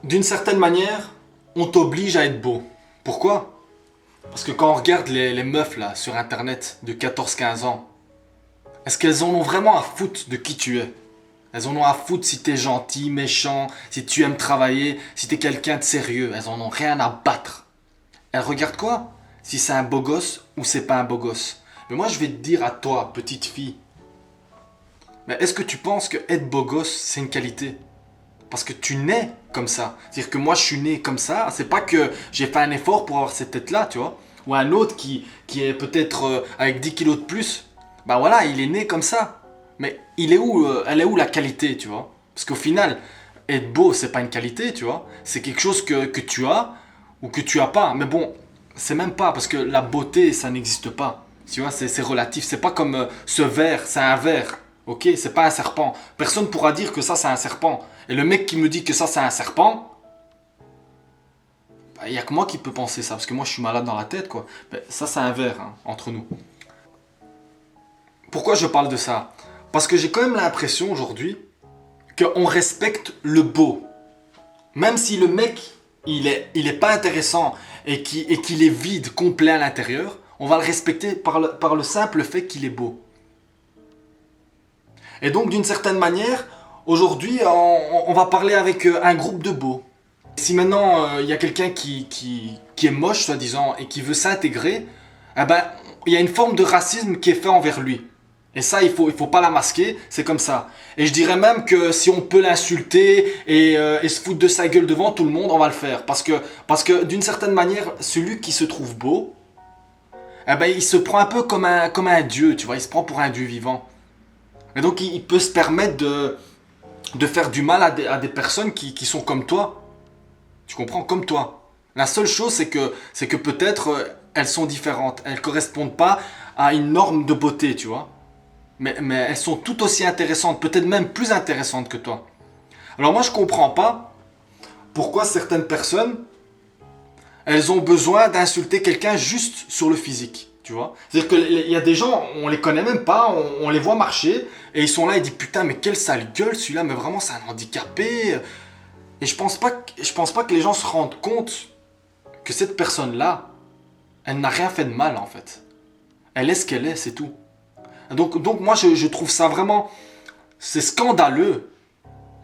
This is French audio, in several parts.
D'une certaine manière, on t'oblige à être beau. Pourquoi? Parce que quand on regarde les meufs là sur internet de 14-15 ans, est-ce qu'elles en ont vraiment à foutre de qui tu es? Elles en ont à foutre si t'es gentil, méchant, si tu aimes travailler, si t'es quelqu'un de sérieux. Elles en ont rien à battre. Elles regardent quoi? Si c'est un beau gosse ou c'est pas un beau gosse. Mais moi je vais te dire à toi, petite fille, mais est-ce que tu penses que être beau gosse c'est une qualité? Parce que tu nais comme ça. C'est-à-dire que moi je suis né comme ça. C'est pas que j'ai fait un effort pour avoir cette tête-là, tu vois. Ou un autre qui est peut-être avec 10 kilos de plus. Bah voilà, il est né comme ça. Mais elle est où la qualité, tu vois? Parce qu'au final, être beau, c'est pas une qualité, tu vois. C'est quelque chose que tu as ou que tu as pas. Mais bon, c'est même pas parce que la beauté, ça n'existe pas. Tu vois, c'est relatif. C'est pas comme ce verre, c'est un verre. Ok, c'est pas un serpent. Personne pourra dire que ça, c'est un serpent. Et le mec qui me dit que ça, c'est un serpent, il n'y a que moi qui peux penser ça. Parce que moi, je suis malade dans la tête, quoi. Mais ça, c'est un verre, hein, entre nous. Pourquoi je parle de ça? Parce que j'ai quand même l'impression aujourd'hui qu'on respecte le beau. Même si le mec, il est pas intéressant et qu'il est vide, complet à l'intérieur, on va le respecter par le simple fait qu'il est beau. Et donc, d'une certaine manière, aujourd'hui, on va parler avec un groupe de beaux. Si maintenant, il y a quelqu'un qui est moche, soi-disant, et qui veut s'intégrer, eh ben, il y a une forme de racisme qui est fait envers lui. Et ça, il faut pas la masquer, c'est comme ça. Et je dirais même que si on peut l'insulter et se foutre de sa gueule devant tout le monde, on va le faire. Parce que d'une certaine manière, celui qui se trouve beau, eh ben, il se prend un peu comme un dieu, tu vois, il se prend pour un dieu vivant. Et donc, il peut se permettre de faire du mal à des personnes qui sont comme toi. Tu comprends? Comme toi. La seule chose, c'est que peut-être elles sont différentes. Elles ne correspondent pas à une norme de beauté, tu vois. Mais elles sont tout aussi intéressantes, peut-être même plus intéressantes que toi. Alors moi, je comprends pas pourquoi certaines personnes, elles ont besoin d'insulter quelqu'un juste sur le physique. Tu vois? C'est-à-dire qu'il y a des gens, on les connaît même pas, on les voit marcher, et ils sont là, ils disent putain, mais quelle sale gueule celui-là, mais vraiment c'est un handicapé. Et je pense pas que les gens se rendent compte que cette personne-là, elle n'a rien fait de mal en fait. Elle est ce qu'elle est, c'est tout. Donc moi je trouve ça vraiment, c'est scandaleux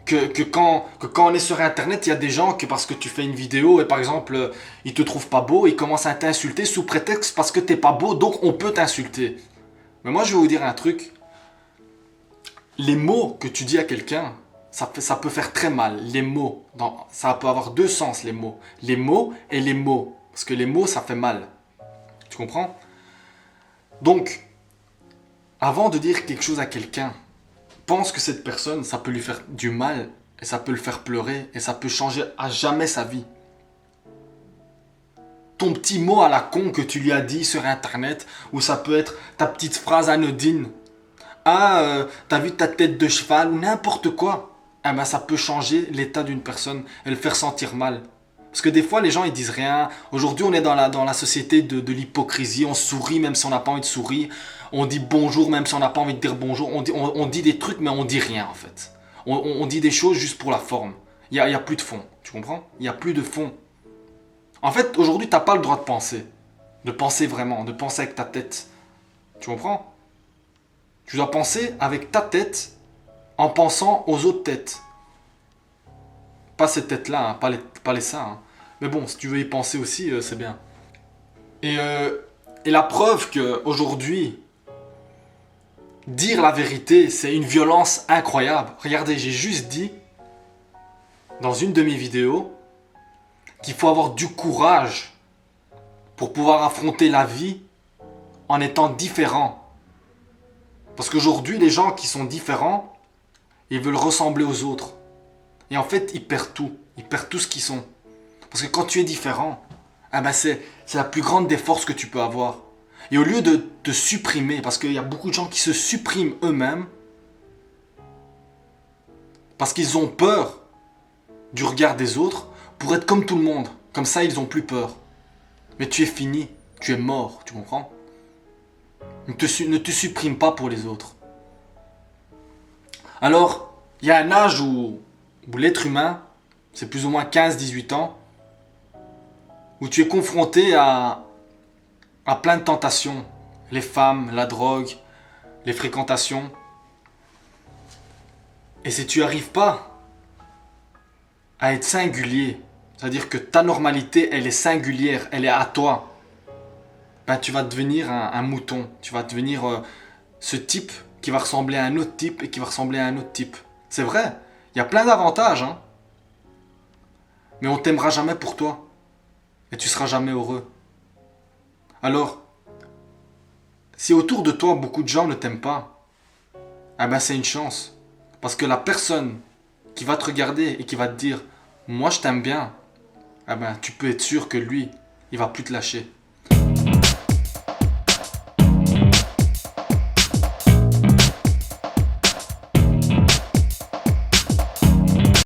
que quand on est sur internet, il y a des gens que parce que tu fais une vidéo et par exemple ils te trouvent pas beau, ils commencent à t'insulter sous prétexte parce que t'es pas beau, donc on peut t'insulter. Mais moi je vais vous dire un truc, les mots que tu dis à quelqu'un, ça peut faire très mal. Les mots, ça peut avoir deux sens les mots. Les mots et les mots. Parce que les mots ça fait mal. Tu comprends? Donc, avant de dire quelque chose à quelqu'un, pense que cette personne, ça peut lui faire du mal, et ça peut le faire pleurer, et ça peut changer à jamais sa vie. Ton petit mot à la con que tu lui as dit sur internet, ou ça peut être ta petite phrase anodine. Ah, t'as vu ta tête de cheval, ou n'importe quoi. Eh ben, ça peut changer l'état d'une personne et le faire sentir mal. Parce que des fois, les gens, ils disent rien. Aujourd'hui, on est dans la société de l'hypocrisie. On sourit même si on n'a pas envie de sourire. On dit bonjour même si on n'a pas envie de dire bonjour. On dit des trucs, mais on dit rien, en fait. On dit des choses juste pour la forme. Il y a plus de fond. Tu comprends? Il n'y a plus de fond. En fait, aujourd'hui, tu n'as pas le droit de penser. De penser vraiment. De penser avec ta tête. Tu comprends? Tu dois penser avec ta tête en pensant aux autres têtes. Pas cette tête-là, hein, pas les seins. Hein. Mais bon, si tu veux y penser aussi, c'est bien. Et la preuve qu'aujourd'hui, dire la vérité, c'est une violence incroyable. Regardez, j'ai juste dit, dans une de mes vidéos, qu'il faut avoir du courage pour pouvoir affronter la vie en étant différent. Parce qu'aujourd'hui, les gens qui sont différents, ils veulent ressembler aux autres. Et en fait, ils perdent tout. Ils perdent tout ce qu'ils sont. Parce que quand tu es différent, ah ben c'est la plus grande des forces que tu peux avoir. Et au lieu de te supprimer, parce qu'il y a beaucoup de gens qui se suppriment eux-mêmes, parce qu'ils ont peur du regard des autres, pour être comme tout le monde. Comme ça, ils n'ont plus peur. Mais tu es fini, tu es mort, tu comprends? Ne te supprime pas pour les autres. Alors, il y a un âge où l'être humain, c'est plus ou moins 15-18 ans, où tu es confronté à plein de tentations. Les femmes, la drogue, les fréquentations. Et si tu n'arrives pas à être singulier, c'est-à-dire que ta normalité, elle est singulière, elle est à toi, ben tu vas devenir un mouton. Tu vas devenir ce type qui va ressembler à un autre type et qui va ressembler à un autre type. C'est vrai, il y a plein d'avantages, hein. Mais on t'aimera jamais pour toi. Et tu seras jamais heureux. Alors, si autour de toi beaucoup de gens ne t'aiment pas, eh ben c'est une chance. Parce que la personne qui va te regarder et qui va te dire « Moi je t'aime bien », eh ben tu peux être sûr que lui, il va plus te lâcher.